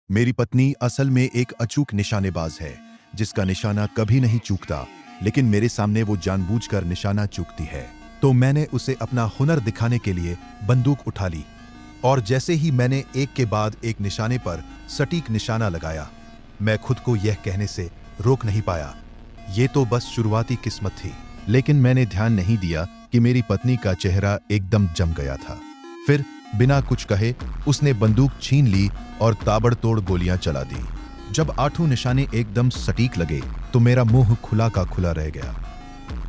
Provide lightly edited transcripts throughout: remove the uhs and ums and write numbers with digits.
मेरी पत्नी असल में एक अचूक निशानेबाज है, जिसका निशाना कभी नहीं चूकता, लेकिन मेरे सामने वो जानबूझकर निशाना चूकती है। तो मैंने उसे अपना हुनर दिखाने के लिए बंदूक उठा ली और जैसे ही मैंने एक के बाद एक निशाने पर सटीक निशाना लगाया, मैं खुद को यह कहने से रोक नहीं पाया, ये तो बस शुरुआती किस्मत थी। लेकिन मैंने ध्यान नहीं दिया कि मेरी पत्नी का चेहरा एकदम जम गया था। फिर बिना कुछ कहे उसने बंदूक छीन ली और ताबड़तोड़ गोलियां चला दी। जब आठों निशाने एकदम सटीक लगे तो मेरा मुंह खुला का खुला रह गया।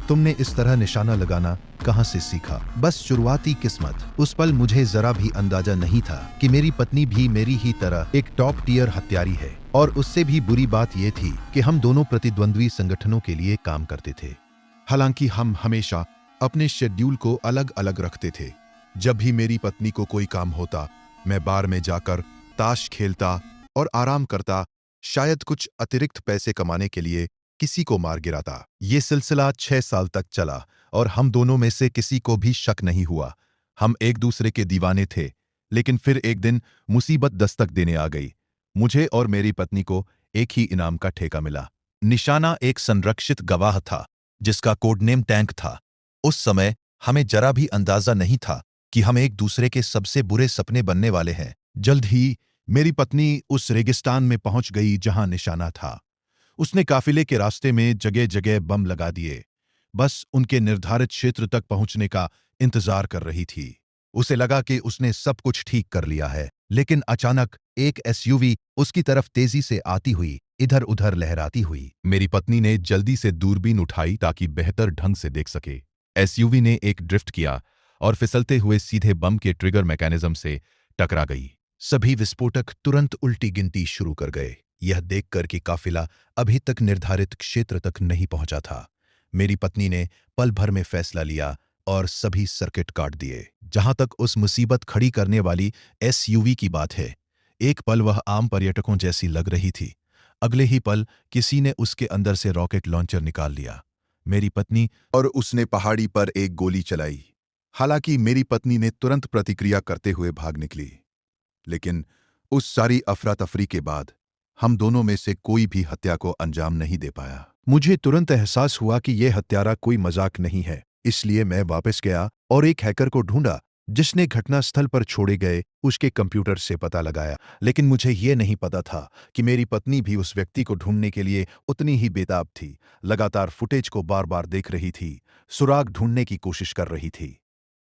तुमने इस तरह निशाना लगाना कहां से सीखा? बस शुरुआती किस्मत। उस पल मुझे जरा भी अंदाजा नहीं था कि मेरी पत्नी भी मेरी ही तरह एक टॉप टियर हत्यारी है। और उससे भी बुरी बात यह थी कि हम दोनों प्रतिद्वंद्वी संगठनों के लिए काम करते थे। हालांकि हम हमेशा अपने शेड्यूल को अलग अलग रखते थे। जब भी मेरी पत्नी को कोई काम होता, मैं बार में जाकर ताश खेलता और आराम करता, शायद कुछ अतिरिक्त पैसे कमाने के लिए किसी को मार गिराता। ये सिलसिला 6 साल तक चला और हम दोनों में से किसी को भी शक नहीं हुआ। हम एक दूसरे के दीवाने थे। लेकिन फिर एक दिन मुसीबत दस्तक देने आ गई। मुझे और मेरी पत्नी को एक ही इनाम का ठेका मिला। निशाना एक संरक्षित गवाह था, जिसका कोडनेम टैंक था। उस समय हमें जरा भी अंदाजा नहीं था कि हम एक दूसरे के सबसे बुरे सपने बनने वाले हैं। जल्द ही मेरी पत्नी उस रेगिस्तान में पहुंच गई जहां निशाना था। उसने काफिले के रास्ते में जगह जगह बम लगा दिए, बस उनके निर्धारित क्षेत्र तक पहुंचने का इंतजार कर रही थी। उसे लगा कि उसने सब कुछ ठीक कर लिया है, लेकिन अचानक एक एसयूवी उसकी तरफ तेजी से आती हुई इधर उधर लहराती हुई। मेरी पत्नी ने जल्दी से दूरबीन उठाई ताकि बेहतर ढंग से देख सके। एसयूवी ने एक ड्रिफ्ट किया और फिसलते हुए सीधे बम के ट्रिगर मैकेनिज्म से टकरा गई। सभी विस्फोटक तुरंत उल्टी गिनती शुरू कर गए, यह देखकर कि काफिला अभी तक निर्धारित क्षेत्र तक नहीं पहुंचा था। मेरी पत्नी ने पल भर में फैसला लिया और सभी सर्किट काट दिए। जहां तक उस मुसीबत खड़ी करने वाली एसयूवी की बात है, एक पल वह आम पर्यटकों जैसी लग रही थी। अगले ही पल किसी ने उसके अंदर से रॉकेट लॉन्चर निकाल लिया। मेरी पत्नी और उसने पहाड़ी पर एक गोली चलाई। हालांकि मेरी पत्नी ने तुरंत प्रतिक्रिया करते हुए भाग निकली, लेकिन उस सारी अफरा तफरी के बाद हम दोनों में से कोई भी हत्या को अंजाम नहीं दे पाया। मुझे तुरंत एहसास हुआ कि यह हत्यारा कोई मजाक नहीं है। इसलिए मैं वापस गया और एक हैकर को ढूंढा, जिसने घटनास्थल पर छोड़े गए उसके कंप्यूटर से पता लगाया। लेकिन मुझे यह नहीं पता था कि मेरी पत्नी भी उस व्यक्ति को ढूंढने के लिए उतनी ही बेताब थी। लगातार फुटेज को बार बार देख रही थी, सुराग ढूंढने की कोशिश कर रही थी।